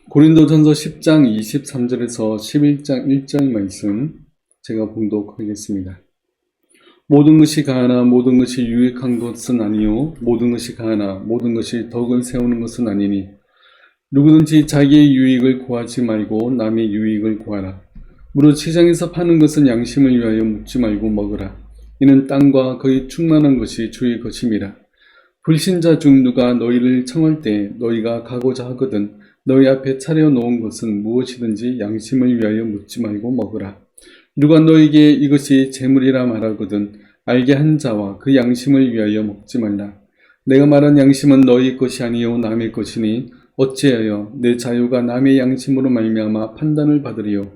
고린도전서 10장 23절에서 11장 1절 말씀 제가 봉독하겠습니다. 모든 것이 가하나 모든 것이 유익한 것은 아니요 모든 것이 가하나 모든 것이 덕을 세우는 것은 아니니 누구든지 자기의 유익을 구하지 말고 남의 유익을 구하라. 무릇 시장에서 파는 것은 양심을 위하여 묻지 말고 먹으라. 이는 땅과 거의 충만한 것이 주의 것임이라. 불신자 중 누가 너희를 청할 때 너희가 가고자 하거든 너희 앞에 차려놓은 것은 무엇이든지 양심을 위하여 묻지 말고 먹으라. 누가 너희에게 이것이 재물이라 말하거든 알게 한 자와 그 양심을 위하여 먹지 말라. 내가 말한 양심은 너희 것이 아니요 남의 것이니 어찌하여 내 자유가 남의 양심으로 말미암아 판단을 받으리요.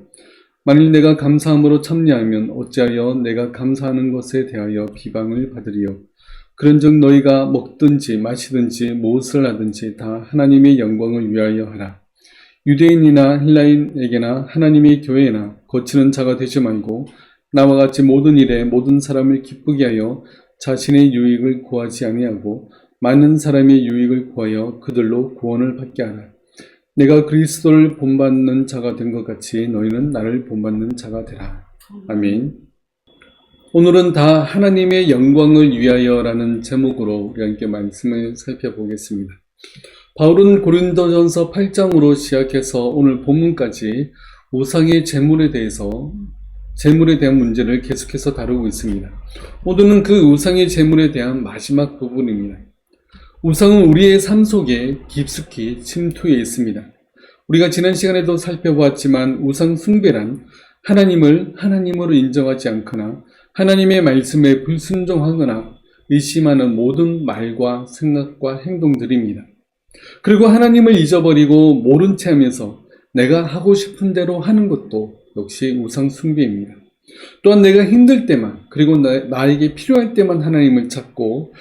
만일 내가 감사함으로 참여하면 어찌하여 내가 감사하는 것에 대하여 비방을 받으리요. 그런즉 너희가 먹든지 마시든지 무엇을 하든지 다 하나님의 영광을 위하여 하라. 유대인이나 헬라인에게나 하나님의 교회나 거치는 자가 되지 말고 나와 같이 모든 일에 모든 사람을 기쁘게 하여 자신의 유익을 구하지 아니하고 많은 사람의 유익을 구하여 그들로 구원을 받게 하라. 내가 그리스도를 본받는 자가 된 것 같이 너희는 나를 본받는 자가 되라. 아멘. 오늘은 다 하나님의 영광을 위하여라는 제목으로 우리 함께 말씀을 살펴보겠습니다. 바울은 고린도전서 8장으로 시작해서 오늘 본문까지 우상의 재물에 대한 문제를 계속해서 다루고 있습니다. 오늘은 그 우상의 재물에 대한 마지막 부분입니다. 우상은 우리의 삶 속에 깊숙이 침투해 있습니다. 우리가 지난 시간에도 살펴보았지만 우상 숭배란 하나님을 하나님으로 인정하지 않거나 하나님의 말씀에 불순종하거나 의심하는 모든 말과 생각과 행동들입니다. 그리고 하나님을 잊어버리고 모른 채 하면서 내가 하고 싶은 대로 하는 것도 역시 우상 숭배입니다. 또한 내가 힘들 때만 그리고 나에게 필요할 때만 하나님을 찾고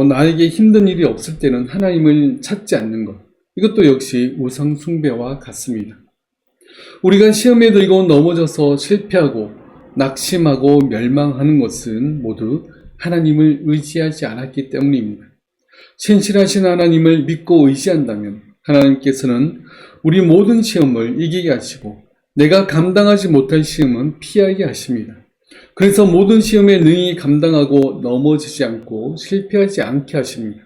나에게 힘든 일이 없을 때는 하나님을 찾지 않는 것, 이것도 역시 우상 숭배와 같습니다. 우리가 시험에 들고 넘어져서 실패하고 낙심하고 멸망하는 것은 모두 하나님을 의지하지 않았기 때문입니다. 신실하신 하나님을 믿고 의지한다면 하나님께서는 우리 모든 시험을 이기게 하시고 내가 감당하지 못할 시험은 피하게 하십니다. 그래서 모든 시험에 능히 감당하고 넘어지지 않고 실패하지 않게 하십니다.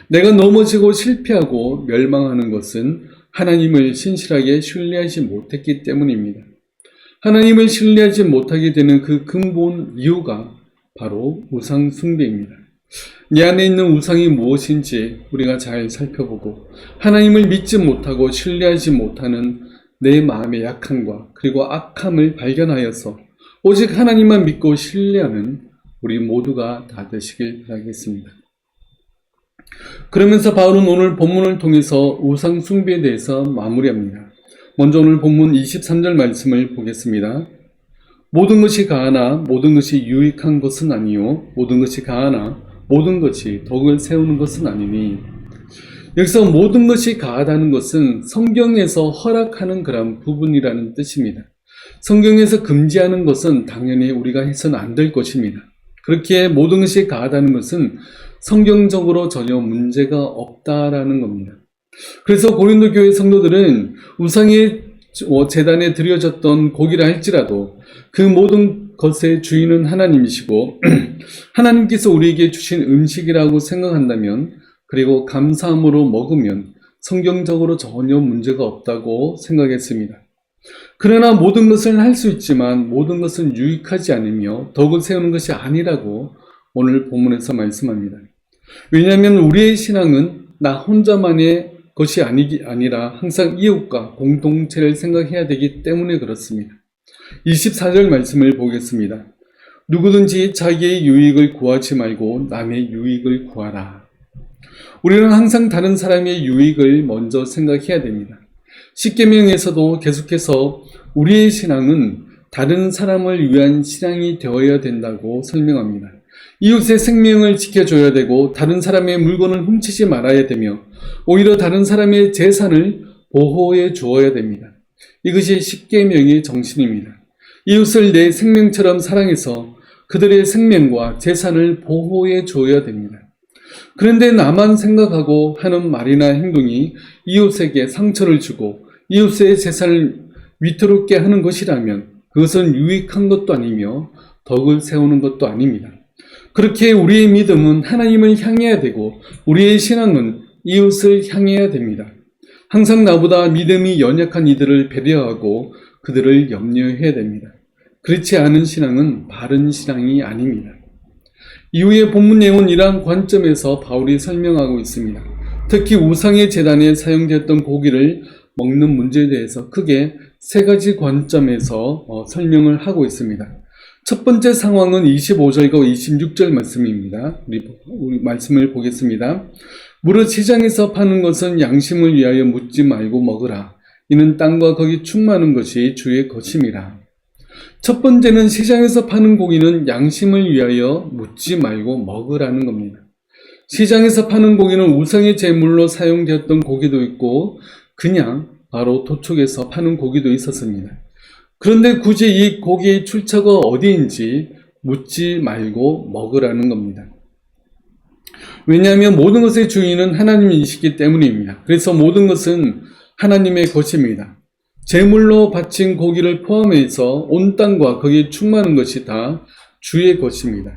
내가 넘어지고 실패하고 멸망하는 것은 하나님을 신실하게 신뢰하지 못했기 때문입니다. 하나님을 신뢰하지 못하게 되는 그 근본 이유가 바로 우상 숭배입니다. 내 안에 있는 우상이 무엇인지 우리가 잘 살펴보고 하나님을 믿지 못하고 신뢰하지 못하는 내 마음의 약함과 그리고 악함을 발견하여서 오직 하나님만 믿고 신뢰하는 우리 모두가 다 되시길 바라겠습니다. 그러면서 바울은 오늘 본문을 통해서 우상 숭배에 대해서 마무리합니다. 먼저 오늘 본문 23절 말씀을 보겠습니다. 모든 것이 가하나 모든 것이 유익한 것은 아니요 모든 것이 가하나 모든 것이 덕을 세우는 것은 아니니. 여기서 모든 것이 가하다는 것은 성경에서 허락하는 그런 부분이라는 뜻입니다. 성경에서 금지하는 것은 당연히 우리가 해서는 안 될 것입니다. 그렇기에 모든 것이 가하다는 것은 성경적으로 전혀 문제가 없다라는 겁니다. 그래서 고린도 교회 성도들은 우상의 제단에 드려졌던 고기라 할지라도 그 모든 것의 주인은 하나님이시고 하나님께서 우리에게 주신 음식이라고 생각한다면 그리고 감사함으로 먹으면 성경적으로 전혀 문제가 없다고 생각했습니다. 그러나 모든 것을 할 수 있지만 모든 것은 유익하지 않으며 덕을 세우는 것이 아니라고 오늘 본문에서 말씀합니다. 왜냐하면 우리의 신앙은 나 혼자만의 것이 아니라 항상 이웃과 공동체를 생각해야 되기 때문에 그렇습니다. 24절 말씀을 보겠습니다. 누구든지 자기의 유익을 구하지 말고 남의 유익을 구하라. 우리는 항상 다른 사람의 유익을 먼저 생각해야 됩니다. 십계명에서도 계속해서 우리의 신앙은 다른 사람을 위한 신앙이 되어야 된다고 설명합니다. 이웃의 생명을 지켜줘야 되고 다른 사람의 물건을 훔치지 말아야 되며 오히려 다른 사람의 재산을 보호해 주어야 됩니다. 이것이 십계명의 정신입니다. 이웃을 내 생명처럼 사랑해서 그들의 생명과 재산을 보호해 주어야 됩니다. 그런데 나만 생각하고 하는 말이나 행동이 이웃에게 상처를 주고 이웃의 재산을 위태롭게 하는 것이라면 그것은 유익한 것도 아니며 덕을 세우는 것도 아닙니다. 그렇게 우리의 믿음은 하나님을 향해야 되고 우리의 신앙은 이웃을 향해야 됩니다. 항상 나보다 믿음이 연약한 이들을 배려하고 그들을 염려해야 됩니다. 그렇지 않은 신앙은 바른 신앙이 아닙니다. 이후의 본문 내용은 이러한 관점에서 바울이 설명하고 있습니다. 특히 우상의 제단에 사용되었던 고기를 먹는 문제에 대해서 크게 세 가지 관점에서 설명을 하고 있습니다. 첫 번째 상황은 25절과 26절 말씀입니다. 우리 말씀을 보겠습니다. 무릇 시장에서 파는 것은 양심을 위하여 묻지 말고 먹으라. 이는 땅과 거기 충만한 것이 주의 것임이라. 첫 번째는 시장에서 파는 고기는 양심을 위하여 묻지 말고 먹으라는 겁니다. 시장에서 파는 고기는 우상의 제물로 사용되었던 고기도 있고 그냥 바로 도축해서 파는 고기도 있었습니다. 그런데 굳이 이 고기의 출처가 어디인지 묻지 말고 먹으라는 겁니다. 왜냐하면 모든 것의 주인은 하나님이시기 때문입니다. 그래서 모든 것은 하나님의 것입니다. 제물로 바친 고기를 포함해서 온 땅과 거기에 충만한 것이 다 주의 것입니다.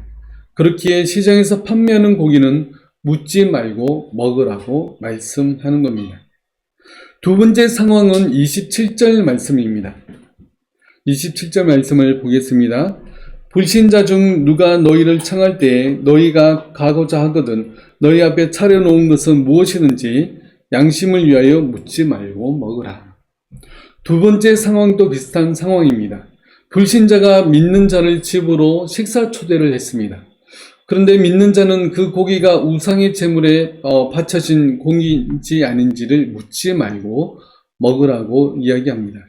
그렇기에 시장에서 판매하는 고기는 묻지 말고 먹으라고 말씀하는 겁니다. 두 번째 상황은 27절 말씀입니다. 27절 말씀을 보겠습니다. 불신자 중 누가 너희를 청할 때에 너희가 가고자 하거든 너희 앞에 차려놓은 것은 무엇이든지 양심을 위하여 묻지 말고 먹으라. 두 번째 상황도 비슷한 상황입니다. 불신자가 믿는 자를 집으로 식사 초대를 했습니다. 그런데 믿는 자는 그 고기가 우상의 제물에 바쳐진 고기인지 아닌지를 묻지 말고 먹으라고 이야기합니다.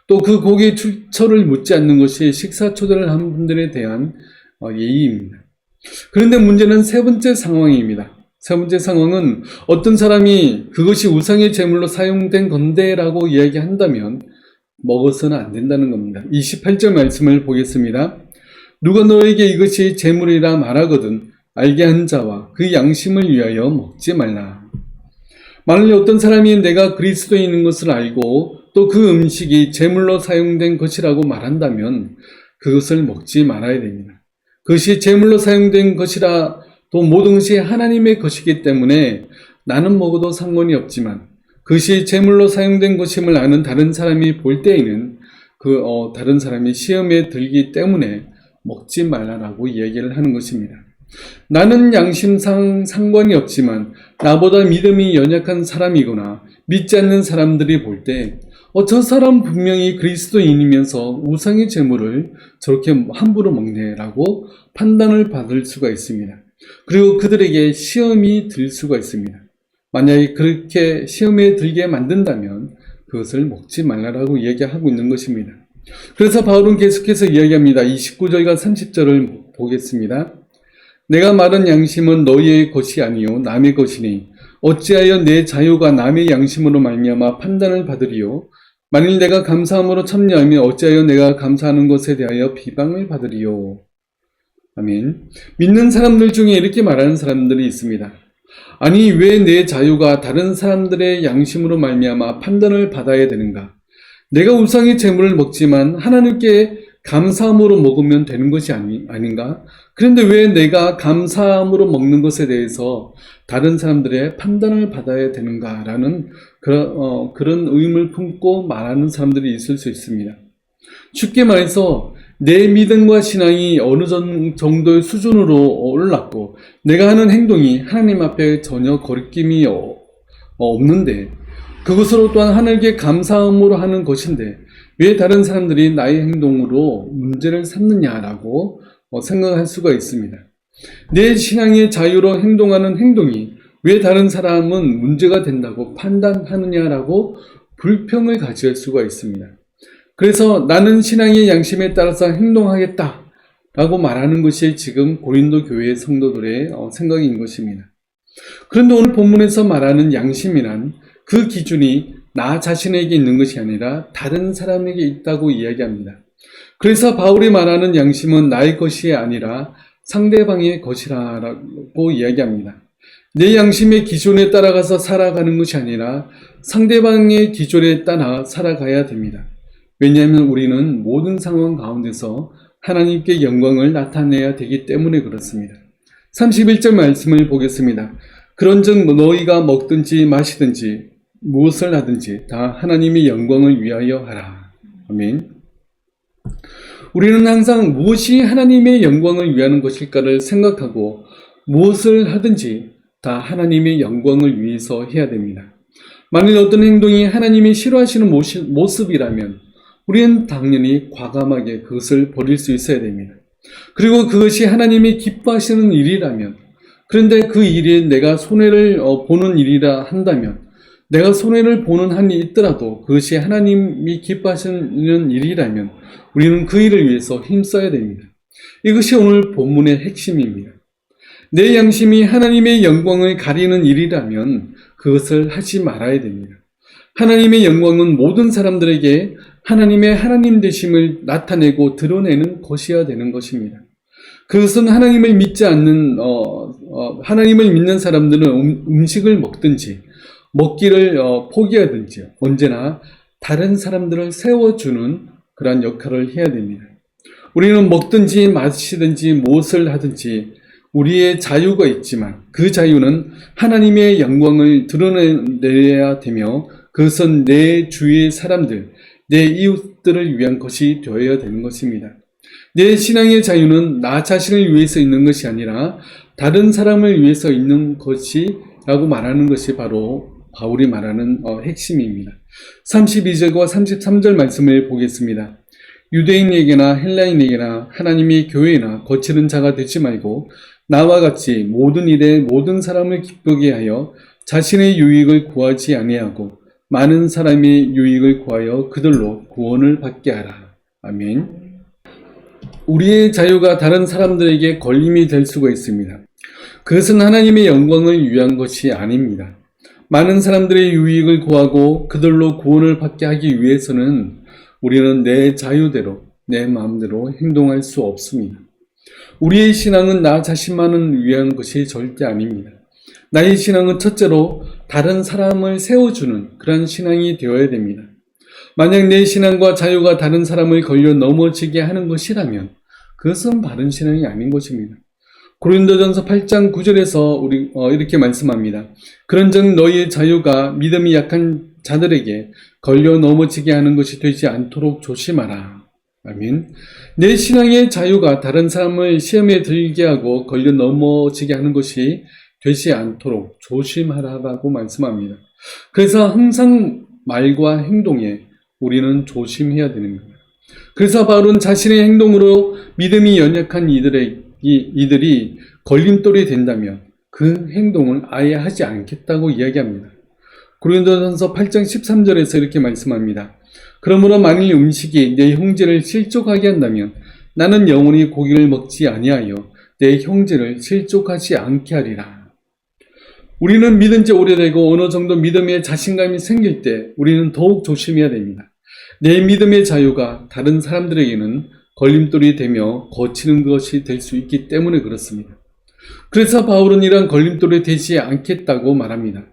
또 그 고기의 출처를 묻지 않는 것이 식사 초대를 한 분들에 대한 예의입니다. 그런데 문제는 세 번째 상황입니다. 세 번째 상황은 어떤 사람이 그것이 우상의 제물로 사용된 건데 라고 이야기한다면 먹어서는 안 된다는 겁니다. 28절 말씀을 보겠습니다. 누가 너에게 이것이 제물이라 말하거든 알게 한 자와 그 양심을 위하여 먹지 말라. 만일 어떤 사람이 내가 그리스도인인 것을 알고 또 그 음식이 제물로 사용된 것이라고 말한다면 그것을 먹지 말아야 됩니다. 그것이 제물로 사용된 것이라 또 모든 것이 하나님의 것이기 때문에 나는 먹어도 상관이 없지만 그것이 제물로 사용된 것임을 아는 다른 사람이 볼 때에는 다른 사람이 시험에 들기 때문에 먹지 말라라고 얘기를 하는 것입니다. 나는 양심상 상관이 없지만 나보다 믿음이 연약한 사람이거나 믿지 않는 사람들이 볼 때 저 사람 분명히 그리스도인이면서 우상의 제물을 저렇게 함부로 먹네라고 판단을 받을 수가 있습니다. 그리고 그들에게 시험이 들 수가 있습니다. 만약에 그렇게 시험에 들게 만든다면 그것을 먹지 말라라고 이야기하고 있는 것입니다. 그래서 바울은 계속해서 이야기합니다. 29절과 30절을 보겠습니다. 내가 말한 양심은 너희의 것이 아니요 남의 것이니 어찌하여 내 자유가 남의 양심으로 말미암아 판단을 받으리요 만일 내가 감사함으로 참여하면 어찌하여 내가 감사하는 것에 대하여 비방을 받으리요. 아멘. 믿는 사람들 중에 이렇게 말하는 사람들이 있습니다. 아니 왜 내 자유가 다른 사람들의 양심으로 말미암아 판단을 받아야 되는가? 내가 우상의 제물을 먹지만 하나님께 감사함으로 먹으면 되는 것이 아닌가? 그런데 왜 내가 감사함으로 먹는 것에 대해서 다른 사람들의 판단을 받아야 되는가라는 그런 의문을 품고 말하는 사람들이 있을 수 있습니다. 쉽게 말해서 내 믿음과 신앙이 어느 정도의 수준으로 올랐고 내가 하는 행동이 하나님 앞에 전혀 거리낌이 없는데 그것으로 또한 하나님께 감사함으로 하는 것인데 왜 다른 사람들이 나의 행동으로 문제를 삼느냐라고 생각할 수가 있습니다. 내 신앙의 자유로 행동하는 행동이 왜 다른 사람은 문제가 된다고 판단하느냐라고 불평을 가질 수가 있습니다. 그래서 나는 신앙의 양심에 따라서 행동하겠다라고 말하는 것이 지금 고린도 교회의 성도들의 생각인 것입니다. 그런데 오늘 본문에서 말하는 양심이란 그 기준이 나 자신에게 있는 것이 아니라 다른 사람에게 있다고 이야기합니다. 그래서 바울이 말하는 양심은 나의 것이 아니라 상대방의 것이라고 이야기합니다. 내 양심의 기준에 따라가서 살아가는 것이 아니라 상대방의 기존에 따라 살아가야 됩니다. 왜냐하면 우리는 모든 상황 가운데서 하나님께 영광을 나타내야 되기 때문에 그렇습니다. 31절 말씀을 보겠습니다. 그런즉 너희가 먹든지 마시든지 무엇을 하든지 다 하나님의 영광을 위하여 하라. 아멘. 우리는 항상 무엇이 하나님의 영광을 위하는 것일까를 생각하고 무엇을 하든지 다 하나님의 영광을 위해서 해야 됩니다. 만일 어떤 행동이 하나님이 싫어하시는 모습이라면 우리는 당연히 과감하게 그것을 버릴 수 있어야 됩니다. 그리고 그것이 하나님이 기뻐하시는 일이라면, 그런데 그 일이 내가 손해를 보는 일이라 한다면, 내가 손해를 보는 한이 있더라도 그것이 하나님이 기뻐하시는 일이라면 우리는 그 일을 위해서 힘써야 됩니다. 이것이 오늘 본문의 핵심입니다. 내 양심이 하나님의 영광을 가리는 일이라면 그것을 하지 말아야 됩니다. 하나님의 영광은 모든 사람들에게 하나님의 하나님 되심을 나타내고 드러내는 것이어야 되는 것입니다. 그것은 하나님을 믿지 않는 하나님을 믿는 사람들은 음식을 먹든지 먹기를 포기하든지 언제나 다른 사람들을 세워주는 그러한 역할을 해야 됩니다. 우리는 먹든지 마시든지 무엇을 하든지 우리의 자유가 있지만 그 자유는 하나님의 영광을 드러내야 되며 그것은 내 주위의 사람들, 내 이웃들을 위한 것이 되어야 되는 것입니다. 내 신앙의 자유는 나 자신을 위해서 있는 것이 아니라 다른 사람을 위해서 있는 것이라고 말하는 것이 바로 바울이 말하는 핵심입니다. 32절과 33절 말씀을 보겠습니다. 유대인에게나 헬라인에게나 하나님의 교회나 거치는 자가 되지 말고 나와 같이 모든 일에 모든 사람을 기쁘게 하여 자신의 유익을 구하지 아니하고 많은 사람의 유익을 구하여 그들로 구원을 받게 하라. 아멘. 우리의 자유가 다른 사람들에게 걸림이 될 수가 있습니다. 그것은 하나님의 영광을 위한 것이 아닙니다. 많은 사람들의 유익을 구하고 그들로 구원을 받게 하기 위해서는 우리는 내 자유대로, 내 마음대로 행동할 수 없습니다. 우리의 신앙은 나 자신만을 위한 것이 절대 아닙니다. 나의 신앙은 첫째로 다른 사람을 세워주는 그런 신앙이 되어야 됩니다. 만약 내 신앙과 자유가 다른 사람을 걸려 넘어지게 하는 것이라면 그것은 바른 신앙이 아닌 것입니다. 고린도전서 8장 9절에서 이렇게 말씀합니다. 그런즉 너희의 자유가 믿음이 약한 자들에게 걸려 넘어지게 하는 것이 되지 않도록 조심하라. 아멘. 내 신앙의 자유가 다른 사람을 시험에 들게 하고 걸려 넘어지게 하는 것이 되지 않도록 조심하라고 말씀합니다. 그래서 항상 말과 행동에 우리는 조심해야 되는 겁니다. 그래서 바울은 자신의 행동으로 믿음이 연약한 이들이 걸림돌이 된다면 그 행동을 아예 하지 않겠다고 이야기합니다. 고린도전서 8장 13절에서 이렇게 말씀합니다. 그러므로 만일 음식이 내 형제를 실족하게 한다면 나는 영원히 고기를 먹지 아니하여 내 형제를 실족하지 않게 하리라. 우리는 믿은 지 오래되고 어느 정도 믿음에 자신감이 생길 때 우리는 더욱 조심해야 됩니다. 내 믿음의 자유가 다른 사람들에게는 걸림돌이 되며 거치는 것이 될 수 있기 때문에 그렇습니다. 그래서 바울은 이러한 걸림돌이 되지 않겠다고 말합니다.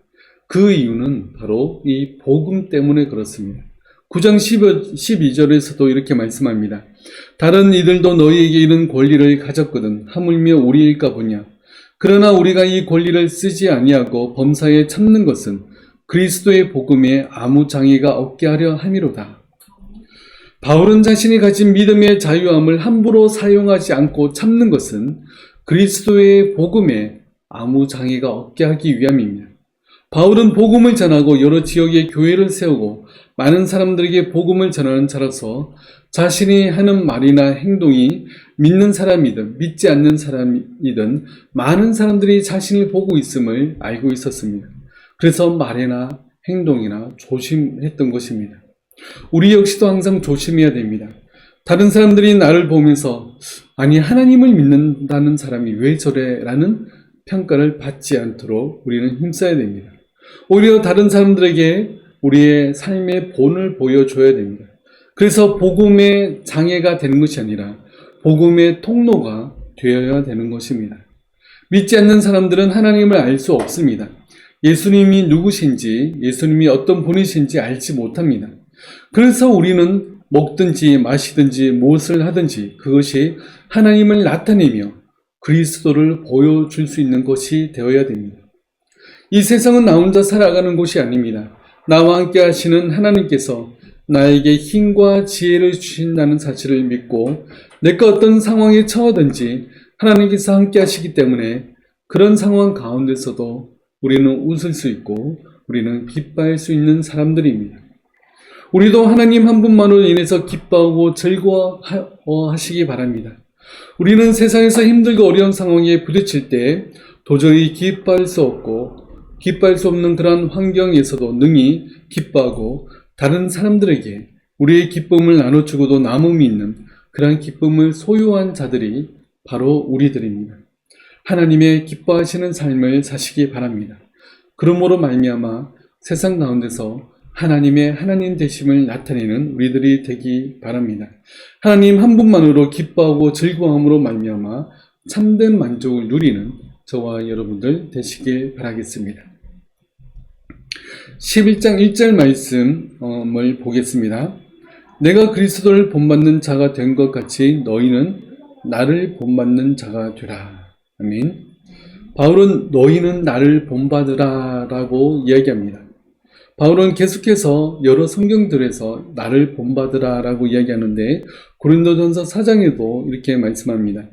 그 이유는 바로 이 복음 때문에 그렇습니다. 9장 12절에서도 이렇게 말씀합니다. 다른 이들도 너희에게 이런 권리를 가졌거든 하물며 우리일까 보냐. 그러나 우리가 이 권리를 쓰지 아니하고 범사에 참는 것은 그리스도의 복음에 아무 장애가 없게 하려 함이로다. 바울은 자신이 가진 믿음의 자유함을 함부로 사용하지 않고 참는 것은 그리스도의 복음에 아무 장애가 없게 하기 위함입니다. 바울은 복음을 전하고 여러 지역의 교회를 세우고 많은 사람들에게 복음을 전하는 자로서 자신이 하는 말이나 행동이 믿는 사람이든 믿지 않는 사람이든 많은 사람들이 자신을 보고 있음을 알고 있었습니다. 그래서 말이나 행동이나 조심했던 것입니다. 우리 역시도 항상 조심해야 됩니다. 다른 사람들이 나를 보면서 아니 하나님을 믿는다는 사람이 왜 저래? 라는 평가를 받지 않도록 우리는 힘써야 됩니다. 오히려 다른 사람들에게 우리의 삶의 본을 보여줘야 됩니다. 그래서 복음의 장애가 되는 것이 아니라 복음의 통로가 되어야 되는 것입니다. 믿지 않는 사람들은 하나님을 알 수 없습니다. 예수님이 누구신지, 예수님이 어떤 분이신지 알지 못합니다. 그래서 우리는 먹든지 마시든지 무엇을 하든지 그것이 하나님을 나타내며 그리스도를 보여줄 수 있는 것이 되어야 됩니다. 이 세상은 나 혼자 살아가는 곳이 아닙니다. 나와 함께 하시는 하나님께서 나에게 힘과 지혜를 주신다는 사실을 믿고 내가 어떤 상황에 처하든지 하나님께서 함께 하시기 때문에 그런 상황 가운데서도 우리는 웃을 수 있고 우리는 기뻐할 수 있는 사람들입니다. 우리도 하나님 한 분만으로 인해서 기뻐하고 즐거워하시기 바랍니다. 우리는 세상에서 힘들고 어려운 상황에 부딪힐 때 도저히 기뻐할 수 없고 기뻐할 수 없는 그런 환경에서도 능히 기뻐하고 다른 사람들에게 우리의 기쁨을 나눠주고도 남음이 있는 그러한 기쁨을 소유한 자들이 바로 우리들입니다. 하나님의 기뻐하시는 삶을 사시기 바랍니다. 그러므로 말미암아 세상 가운데서 하나님의 하나님 되심을 나타내는 우리들이 되기 바랍니다. 하나님 한 분만으로 기뻐하고 즐거움으로 말미암아 참된 만족을 누리는 저와 여러분들 되시길 바라겠습니다. 11장 1절 말씀을 보겠습니다. 내가 그리스도를 본받는 자가 된 것 같이 너희는 나를 본받는 자가 되라. 아멘. 바울은 너희는 나를 본받으라 라고 이야기합니다. 바울은 계속해서 여러 성경들에서 나를 본받으라 라고 이야기하는데 고린도전서 4장에도 이렇게 말씀합니다.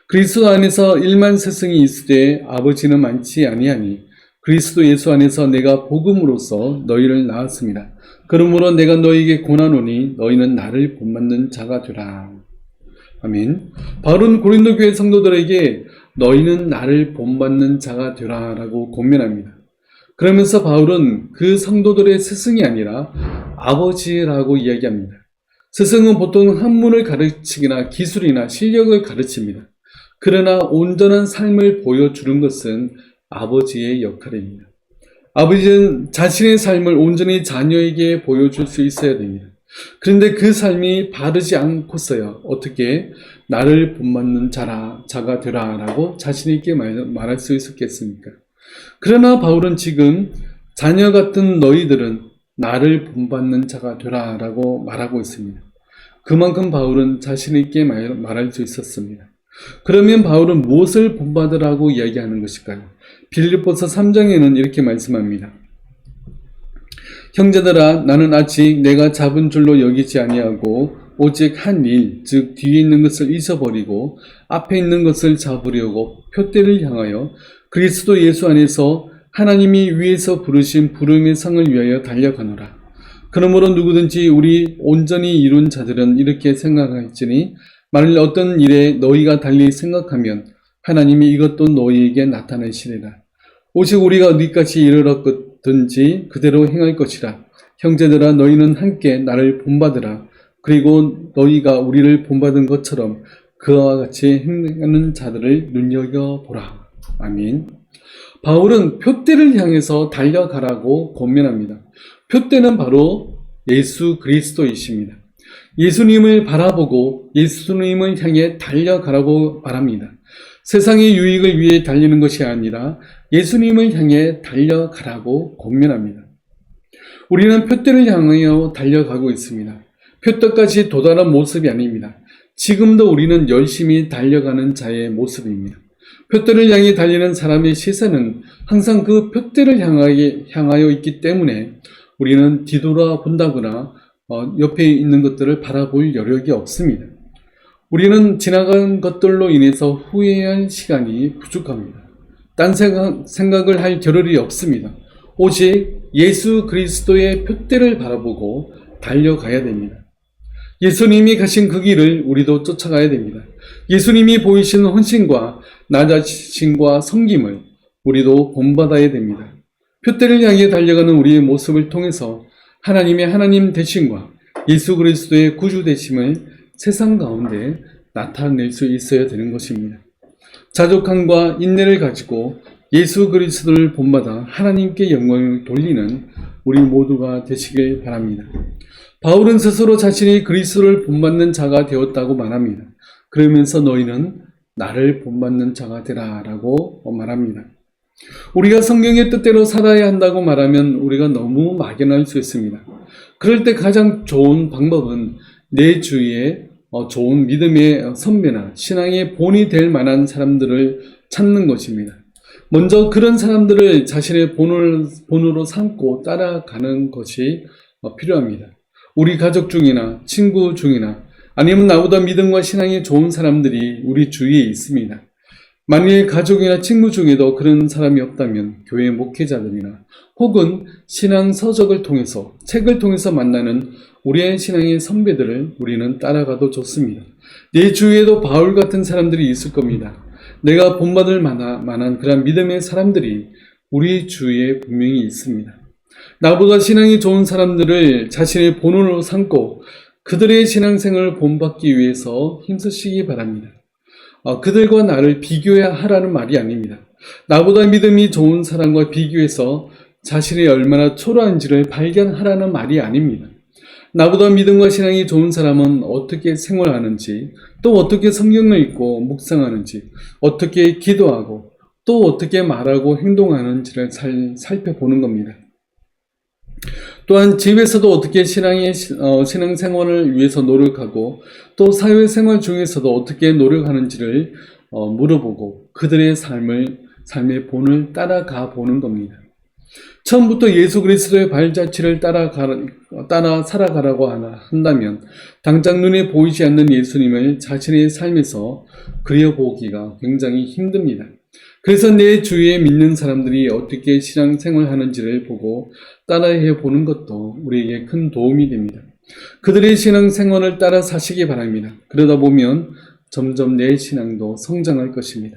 그리스도 안에서 일만 스승이 있으되 아버지는 많지 아니하니 그리스도 예수 안에서 내가 복음으로써 너희를 낳았습니다. 그러므로 내가 너희에게 권하노니 너희는 나를 본받는 자가 되라. 아멘. 바울은 고린도 교회 성도들에게 너희는 나를 본받는 자가 되라 라고 권면합니다. 그러면서 바울은 그 성도들의 스승이 아니라 아버지라고 이야기합니다. 스승은 보통 학문을 가르치거나 기술이나 실력을 가르칩니다. 그러나 온전한 삶을 보여주는 것은 아버지의 역할입니다. 아버지는 자신의 삶을 온전히 자녀에게 보여줄 수 있어야 됩니다. 그런데 그 삶이 바르지 않고서야 어떻게 나를 본받는 자가 되라 라고 자신있게 말할 수 있었겠습니까? 그러나 바울은 지금 자녀 같은 너희들은 나를 본받는 자가 되라 라고 말하고 있습니다. 그만큼 바울은 자신있게 말할 수 있었습니다. 그러면 바울은 무엇을 본받으라고 이야기하는 것일까요? 빌립보서 3장에는 이렇게 말씀합니다. 형제들아 나는 아직 내가 잡은 줄로 여기지 아니하고 오직 한 일, 즉 뒤에 있는 것을 잊어버리고 앞에 있는 것을 잡으려고 표대를 향하여 그리스도 예수 안에서 하나님이 위에서 부르신 부름의 상을 위하여 달려가노라. 그러므로 누구든지 우리 온전히 이룬 자들은 이렇게 생각할지니 만일 어떤 일에 너희가 달리 생각하면 하나님이 이것도 너희에게 나타내시리라. 오직 우리가 어디까지 이르렀든지 그대로 행할 것이라. 형제들아 너희는 함께 나를 본받으라. 그리고 너희가 우리를 본받은 것처럼 그와 같이 행하는 자들을 눈여겨보라. 아멘. 바울은 표대를 향해서 달려가라고 권면합니다. 표대는 바로 예수 그리스도이십니다. 예수님을 바라보고 예수님을 향해 달려가라고 말합니다. 세상의 유익을 위해 달리는 것이 아니라 예수님을 향해 달려가라고 권면합니다. 우리는 표대를 향하여 달려가고 있습니다. 표대까지 도달한 모습이 아닙니다. 지금도 우리는 열심히 달려가는 자의 모습입니다. 표대를 향해 달리는 사람의 시선은 항상 그 표대를 향하여 있기 때문에 우리는 뒤돌아본다거나 옆에 있는 것들을 바라볼 여력이 없습니다. 우리는 지나간 것들로 인해서 후회할 시간이 부족합니다. 딴 생각을 할 겨를이 없습니다. 오직 예수 그리스도의 표대를 바라보고 달려가야 됩니다. 예수님이 가신 그 길을 우리도 쫓아가야 됩니다. 예수님이 보이시는 헌신과 나 자신과 섬김을 우리도 본받아야 됩니다. 표대를 향해 달려가는 우리의 모습을 통해서 하나님의 하나님 되심과 예수 그리스도의 구주 되심을 세상 가운데 나타낼 수 있어야 되는 것입니다. 자족함과 인내를 가지고 예수 그리스도를 본받아 하나님께 영광을 돌리는 우리 모두가 되시길 바랍니다. 바울은 스스로 자신이 그리스도를 본받는 자가 되었다고 말합니다. 그러면서 너희는 나를 본받는 자가 되라 라고 말합니다. 우리가 성경의 뜻대로 살아야 한다고 말하면 우리가 너무 막연할 수 있습니다. 그럴 때 가장 좋은 방법은 내 주위에 좋은 믿음의 선배나 신앙의 본이 될 만한 사람들을 찾는 것입니다. 먼저 그런 사람들을 자신의 본으로 삼고 따라가는 것이 필요합니다. 우리 가족 중이나 친구 중이나 아니면 나보다 믿음과 신앙이 좋은 사람들이 우리 주위에 있습니다. 만일 가족이나 친구 중에도 그런 사람이 없다면 교회 목회자들이나 혹은 신앙 서적을 통해서 책을 통해서 만나는 우리의 신앙의 선배들을 우리는 따라가도 좋습니다. 내 주위에도 바울 같은 사람들이 있을 겁니다. 내가 본받을 만한 그런 믿음의 사람들이 우리 주위에 분명히 있습니다. 나보다 신앙이 좋은 사람들을 자신의 본원으로 삼고 그들의 신앙생활을 본받기 위해서 힘쓰시기 바랍니다. 그들과 나를 비교해야 하라는 말이 아닙니다. 나보다 믿음이 좋은 사람과 비교해서 자신이 얼마나 초라한지를 발견하라는 말이 아닙니다. 나보다 믿음과 신앙이 좋은 사람은 어떻게 생활하는지, 또 어떻게 성경을 읽고 묵상하는지, 어떻게 기도하고, 또 어떻게 말하고 행동하는지를 살펴보는 겁니다. 또한 집에서도 어떻게 신앙생활을 위해서 노력하고 또 사회생활 중에서도 어떻게 노력하는지를 물어보고 그들의 삶의 본을 따라가 보는 겁니다. 처음부터 예수 그리스도의 발자취를 따라 살아가라고 한다면 당장 눈에 보이지 않는 예수님을 자신의 삶에서 그려보기가 굉장히 힘듭니다. 그래서 내 주위에 믿는 사람들이 어떻게 신앙생활 하는지를 보고 따라해 보는 것도 우리에게 큰 도움이 됩니다. 그들의 신앙생활을 따라 사시기 바랍니다. 그러다 보면 점점 내 신앙도 성장할 것입니다.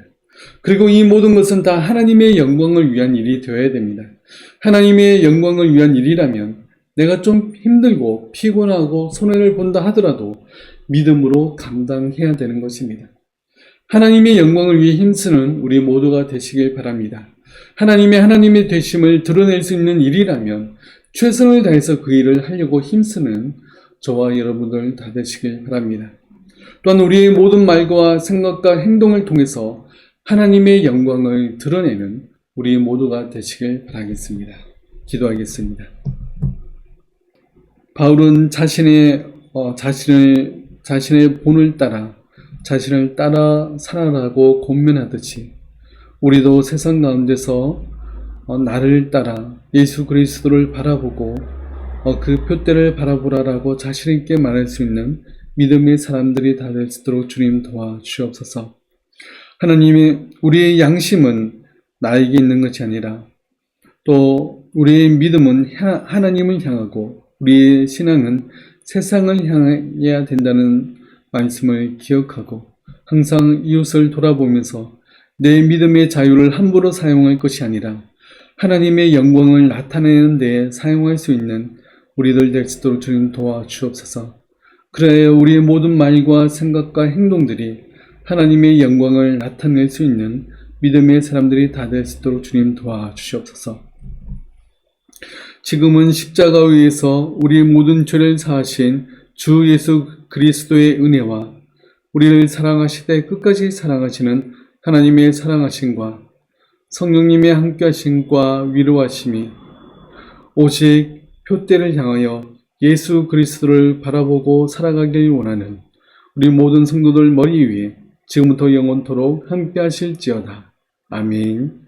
그리고 이 모든 것은 다 하나님의 영광을 위한 일이 되어야 됩니다. 하나님의 영광을 위한 일이라면 내가 좀 힘들고 피곤하고 손해를 본다 하더라도 믿음으로 감당해야 되는 것입니다. 하나님의 영광을 위해 힘쓰는 우리 모두가 되시길 바랍니다. 하나님의 되심을 드러낼 수 있는 일이라면 최선을 다해서 그 일을 하려고 힘쓰는 저와 여러분들 다 되시길 바랍니다. 또한 우리의 모든 말과 생각과 행동을 통해서 하나님의 영광을 드러내는 우리 모두가 되시길 바라겠습니다. 기도하겠습니다. 바울은 자신의 본을 자신을 따라 살아라고 권면하듯이 우리도 세상 가운데서 나를 따라 예수 그리스도를 바라보고 그 표대를 바라보라라고 자신 있게 말할 수 있는 믿음의 사람들이 다 될 수 있도록 주님 도와주옵소서. 하나님의 우리의 양심은 나에게 있는 것이 아니라 또 우리의 믿음은 하나님을 향하고 우리의 신앙은 세상을 향해야 된다는 말씀을 기억하고 항상 이웃을 돌아보면서 내 믿음의 자유를 함부로 사용할 것이 아니라 하나님의 영광을 나타내는 데 사용할 수 있는 우리들 될 수 있도록 주님 도와주옵소서. 그래야 우리의 모든 말과 생각과 행동들이 하나님의 영광을 나타낼 수 있는 믿음의 사람들이 다 될 수 있도록 주님 도와주시옵소서. 지금은 십자가 위에서 우리의 모든 죄를 사하신 주 예수 그리스도의 은혜와 우리를 사랑하시되 끝까지 사랑하시는 하나님의 사랑하심과 성령님의 함께하심과 위로하심이 오직 표대를 향하여 예수 그리스도를 바라보고 살아가길 원하는 우리 모든 성도들 머리 위에 지금부터 영원토록 함께하실지어다. 아멘.